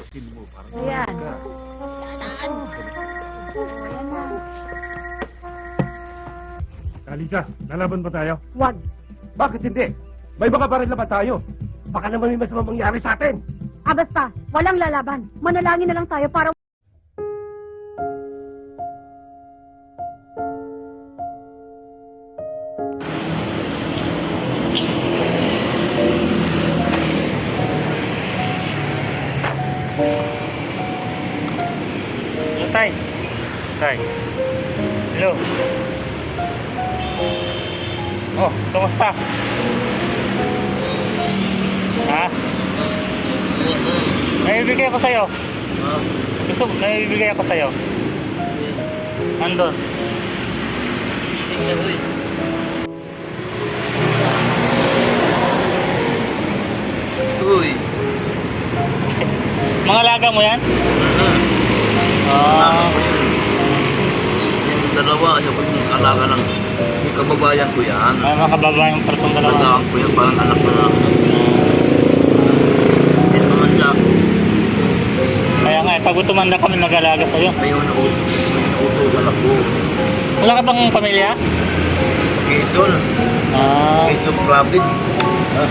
Skin mo, parang Ayan. ka. Ayan na. Kalisa, lalaban ba tayo? Wag. Bakit hindi? May mga baril na ba tayo? Baka naman may masama mangyari sa atin. Ah, basta. Walang lalaban. Manalangin na lang tayo para... Tay. Tay. Hello. Oh, kumusta? Ha? May bibigay ako sa'yo. Gusto, may bibigay ako sa'yo. Andun. Uy. Mga laga mo yan? Ah, Yung dalawa, yung alaga ng yung kababayan ko yan. may mga kababayan pa itong dalawa. Alagaan ko yan, parang anak na lang. Ito naman siya, Kaya nga, pag tumanda kami mag-alaga sa'yo. ayaw na utusan ako. Wala ka bang pamilya? Quezon, Ah, Quezon Province. Ha?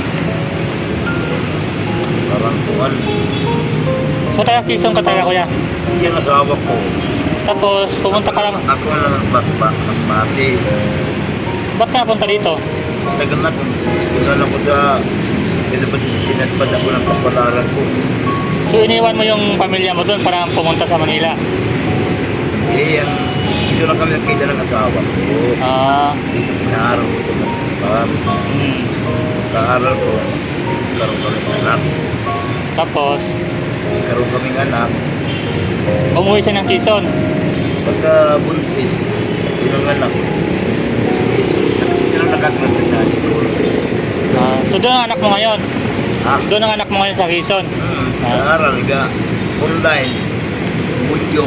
Parang tuwan. so tayo Quezon ka tayo, kuya. Yan asawa ko. Tapos, pumunta ka lang. Ako lang ang basmati. Ba't ka napunta dito? Tagal na kung tingnan ako sa pinatpad ako ng kapalaran ko. So, iniwan mo yung pamilya mo doon para pumunta sa Manila. Eh, ang dito na kami nakita ng asawa ko. Ah, Dito pinaaraw ko ito ng kapal. Kaaral ko, karoon kami ng anak. tapos, Karoon kaming anak. umuwi siya ng Quezon. Pagka buntis, yun ang anak. Yun ang nakakarating na siguro. Ah, so, doon ang anak mo ngayon. Ha? Doon ang anak mo ngayon sa Quezon. Sa aral ka, online, budyo,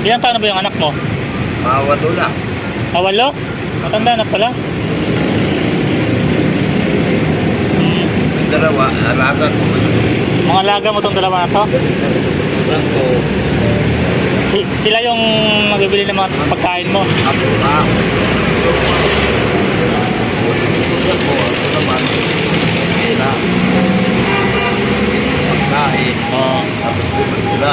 Ilang taon na ba yung anak mo? mawalo na. Awalo? Matanda na pala. Yung dalawa, alaga ko. Mga alaga mo itong dalawa na to? Anak ko, Sila yung magbibili ng mga pagkain mo. ako na. Ako naman, na. Pagkain, Oh. tapos bumalik sila.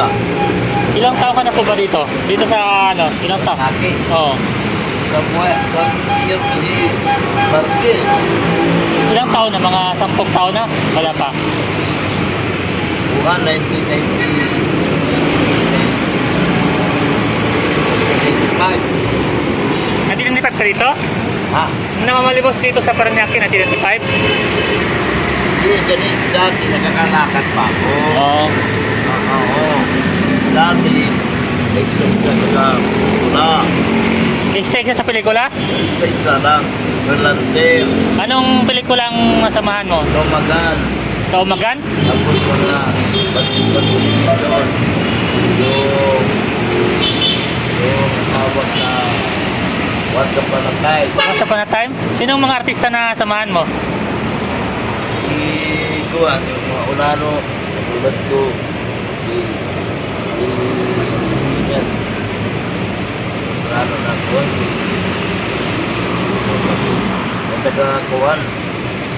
Ilang taon ka na po ba dito? Dito sa ano? Ilang taon? Aki, Oo. sa year kasi, Marquez. Ilang taon na? Mga 10 taon na? Wala pa. Bukan 1995. Natinanipad ka dito? Ha? Namamalimos dito sa Paranaque, natinanipad? Hindi, ganun. Dati nagkakalakad pa ako. Oo. Oo. Dati, exercise ka wala. Stay ka sa pelikula? Exercise lang. Berlanter, Anong pelikulang nasamahan mo? Tomagan, Kaumagan? tapos wala. Batibasyon. Yung hawak na What the Panatay. Once upon a time? Sinong mga artista na samahan mo? Si Juan, yung mga unano, tulad ko, si yan, unano na Juan, yung taga-Kuwan,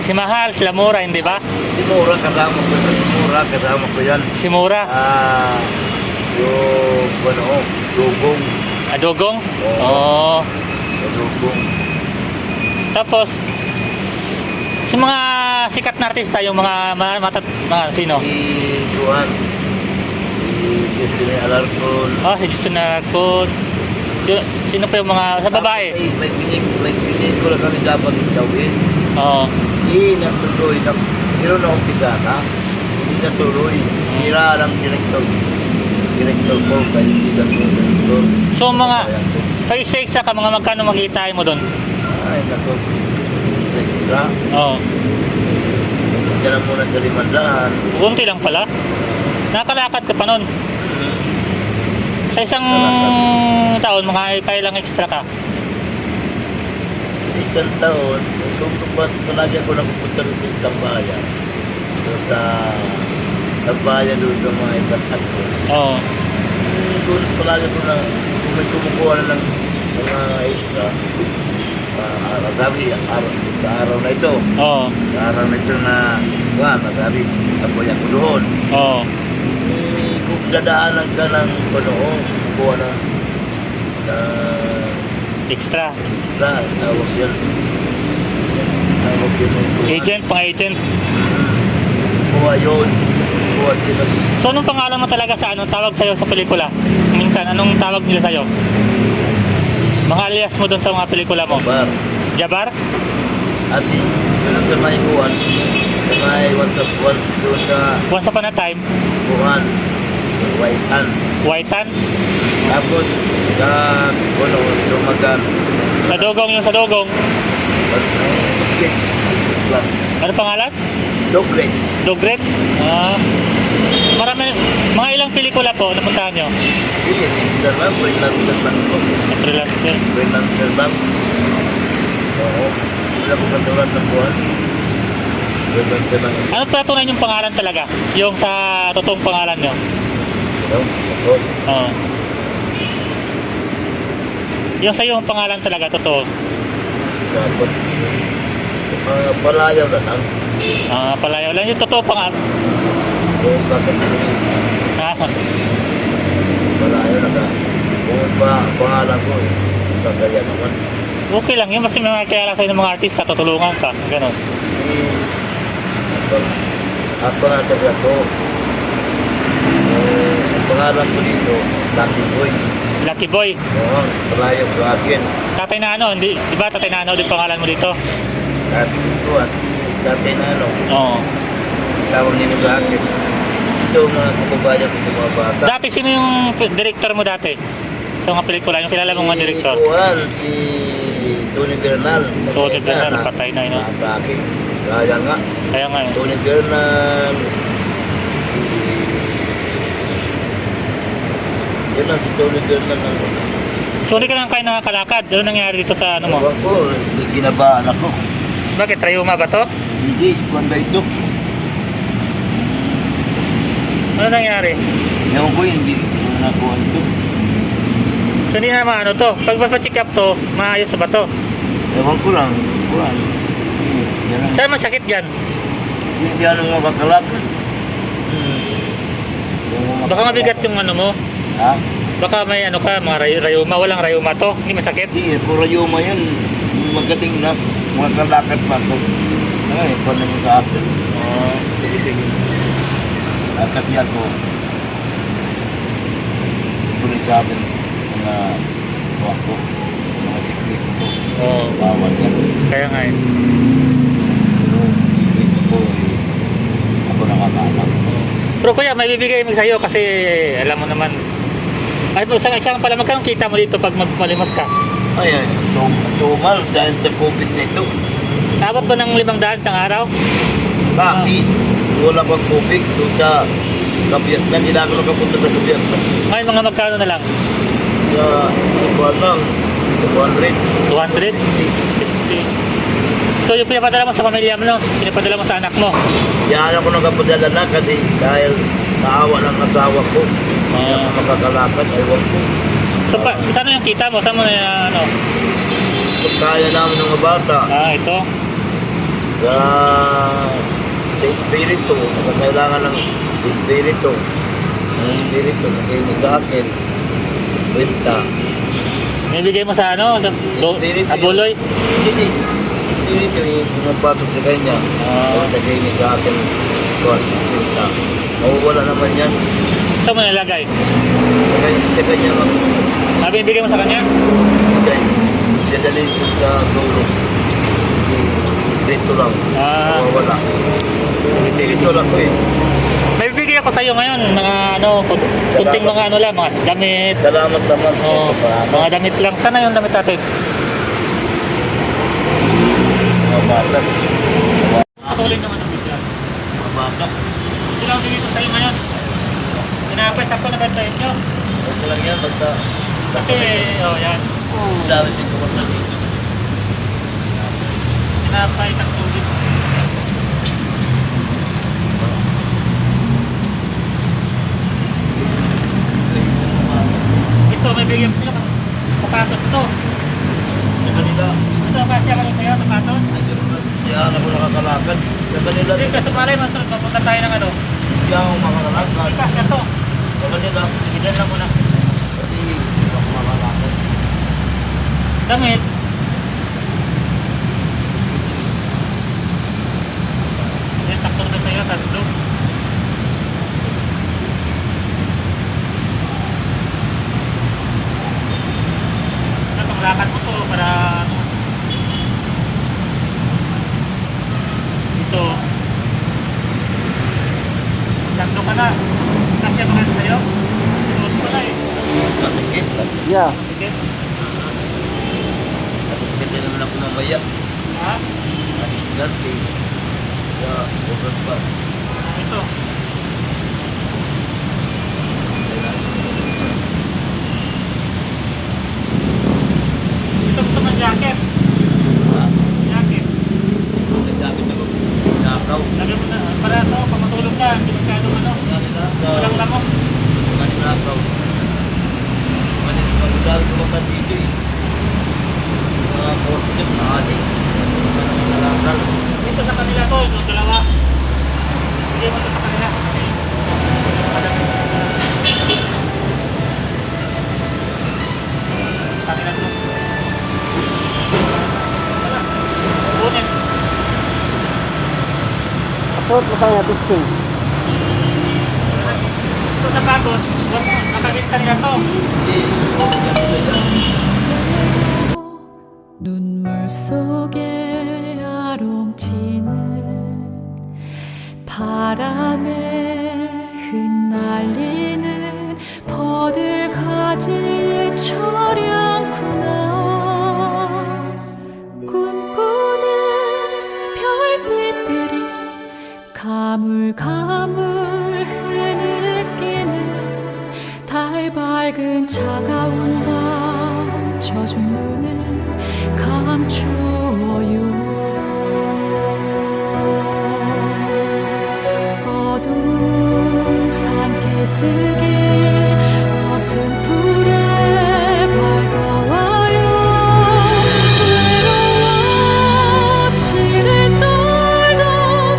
Si Mahal, si Lamura, hindi ba? si Mura, kasama ko sa Mura, kasama ko yan, Si Mura, yung, ano, Dugong, Adogong? Oo. Oo. yung Dugong, Tapos, si mga sikat na artista, yung mga sino? si Juan, si Destiny Alarcon. Si Justin Narcon. Sino pa yung mga, sa babae? May pinig ko lang kami dapat gawin. Oo. Hindi natuloy. Pero na-umpisa na. Hindi natuloy. Hira lang direktor. Direktor ko. Kaya hindi lang ko direktor. So, mga, pag extra ka, mga magkano makikita mo doon? Ay, naku. Extra. Oo. Diyan lang muna sa 500. Kunti lang pala. Nakakalakad ka pa nun. Sa isang taon, mga kailang extra ka. Sa isang taon, kung palagi ako napupunta rin sa isang bayan. So, sa Tabayan doon sa mga isang ko. Oo. Doon palagi ko na kung may kumukuha na ng mga extra. Sabi, sa araw na ito. Oo. Sa araw na ito na, sabi, tabayan ko doon. Oo. Kung dadaanan ka ng kuha na Extra. extra, tawag yan. Tawag yun. Agent, pang-agent. Kuha yun. Kuha yun. So, anong pangalan mo talaga sa tawag sa'yo sa pelikula? Minsan, anong tawag nila sa'yo? Mga alias mo doon sa mga pelikula mo? Bar. Jabar? At yun ang sa may kuhan. Sa may one doon sa Once upon a time? kuhan. Whitean. Whitean? Tapos sa Dumagan. Sa Dogong yung sa Dogong. Doble. Ano pangalan? Doble. Dogret? Marami, mga ilang pelikula po napuntahan nyo? Hindi, minsan lang. Freelancer lang po. Sa freelancer. Freelancer lang. Oo. Wala ko katulad ng kuhan. Freelancer lang. Ano patunay yung pangalan talaga? Yung sa totoong pangalan nyo? Oo. Oo. Yung sa yung pangalan talaga, totoo. Dapat. Palayaw na lang. Palayaw lang. Yung totoo pangalan. Oo, kakatuloy. Palayaw na lang. Kung pangalan ko kakaya naman. Okay lang yun. Kasi may kilala sa'yo ng mga artista, tutulungan ka. Ganon. At pangalan ko, ang pangalan ko dito, Lucky Boy. Lucky Boy. Oo, palayaw ko akin. Tatay Nano, hindi, di ba Tatay Nano din pangalan mo dito? At ko at dati na Oo. tawag nila sa akin. Ito mga kababayan ko, mga bata. Dati sino yung director mo dati? Sa mga pelikula, yung kilala mong mga director? Si Tony Bernal. Tony Bernal, patay na yun. Bakit? Kaya nga. Kaya nga yun. Tony Bernal. Yan lang si Tony Bernal. So hindi ka lang kayo nakakalakad. Ano nangyari dito sa ano mo? Ewan ko, ginabaan ako. Bakit? Rayuma ba to? Hindi, kuwanda ito. Ano nangyari? Ewan ko, hindi ko nakuha ito. So hindi na maano to. Pag pa-check up to, maayos na ba to? Ewan ko lang. Kuhan. Yan lang. Saan masakit dyan? Hindi ano mga kakalakad. Baka mabigat yung ano mo. Ha? Baka may ano ka, mga rayuma. Walang rayuma to. Hindi masakit. Hindi, puro yuma yan. Magating na. Mga kalakad pa to. Ay, paano mo sa akin? Sige, sige. Kasi ako, tuloy sa akin, mga buwak ko, mga siklit ko. Oo. Bawal yan. Kaya nga eh. Pero siklit ko, ako nakakalam. Pero kuya, may bibigay mo sa'yo kasi alam mo naman. Ay, isang pala magkano kita mo dito pag magmalimos ka? Ay, tumal dahil sa COVID na ito. Abot ba ng 500 isang araw? Bakit? Wala pang COVID doon sa Kabiyak na. Hindi na ako nakapunta sa Kabiyak na. May mga magkano na lang? Sa Kuwan lang, 200. 200? 50. So yung pinapadala mo sa pamilya mo, no? Pinapadala mo sa anak mo? Yan ako nakapadala na kasi dahil naawa ng asawa ko. Hindi ako makakalakad, ewan ko. So saan yung kita mo? Saan mo na ano? Kaya namin ng mga bata Ito? sa espiritu, kailangan ng espiritu. Ang espiritu, nakinig sa akin. Kwenta. Bibigay mo sa ano? Sa Abuloy? Hindi. Espiritu yung nagpatok sa kanya. Nakinig sa akin. Kwenta. Mawawala naman yan. Saan mo nalagay? Sa kanya lang. Bibigay mo sa kanya? Siya dalhin sa dulo. Dito lang. Mawawala. Dito lang ko eh. May bibigay ako sa'yo ngayon, mga ano, kunting mga ano lang, mga damit. Salamat naman. Mga damit lang. Sana yung damit natin? Mga bata. Patuloy naman ang bigla. Mga bata. Ito lang dito sa'yo ngayon. Tinapay, sakto na ba tayo nyo? Ito lang yan. Basta. Kasi, yan. Dami din ko basta dito. Tinapay, sakto dito. bibigyan ko sila sapatos to. Sa kanila, Ito, kasi ako sa'yo, sapatos. yan ako nakakalakad. Sa kanila, Hindi, kasi pare, masarap mapunta tayo ng ano. yan ako makakalakad. Ikas na to. Sa kanila, Ilan lang muna. pati ako makakalakad. Damit. Yan, sakto na sa'yo, tatlo. Ano, panglakad mo to para ano. Ito. Sakto ka na. Kasya ba ka sa'yo? Sinuot ko na eh. Kasikip. Yeah. Sige. Kasikip din naman ako mamaya. Ha? Kasikip eh. Sa oras pa. Ito. Ito gusto ng jacket. Ha? Jacket. Nagdapit ako. Nakaw. Lagyan mo na. Para ito, pag matulog ka, hindi masyadong ano. Walang lamok. Nakaw. Pagdal ko makan dito eh. Mga positive na adik. Nalakal. Ito sa kanila to, ito dalawa. Hindi mo ito sa kanila. Kanila to. Wala. Kunin. Asot mo sa testing. Ito sa bagos. Nakabit sa nila to. 눈물 속에 아롱치는 바람에 흩날리는 버들가지 철양구나 꿈꾸는 별빛들이 가물가물 흐느끼는 달 밝은 차가운 밤 젖은 눈을 감추어요 어두운 산기슭이 어슴푸레 밝아와요 외로워 치를 떨던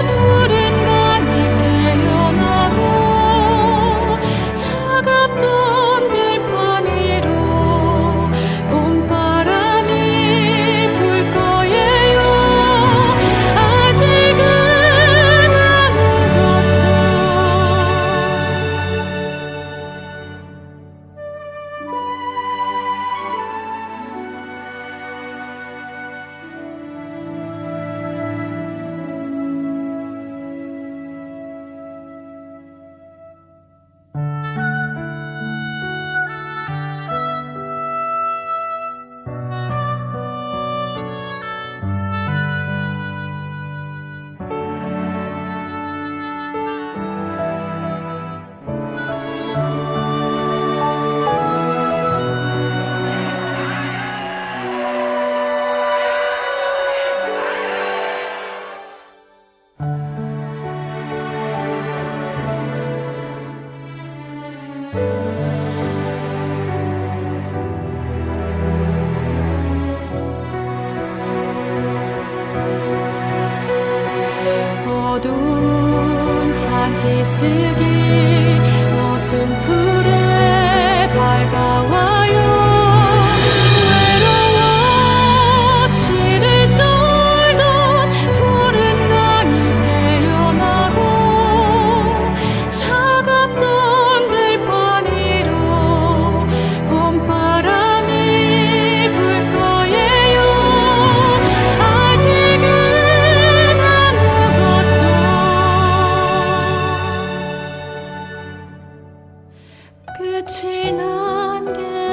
푸른 간이 깨어나고 차갑던 들판 위로 봄바람이 불 거예요 아직은 아무것도 어두운 산기슭이 어슴푸레 밝아와요 외로워 치를 떨던 푸른 간이 깨어나고 차갑던 들판 위로 봄바람이 불 거예요 아직은 아무것도 끝이 난 게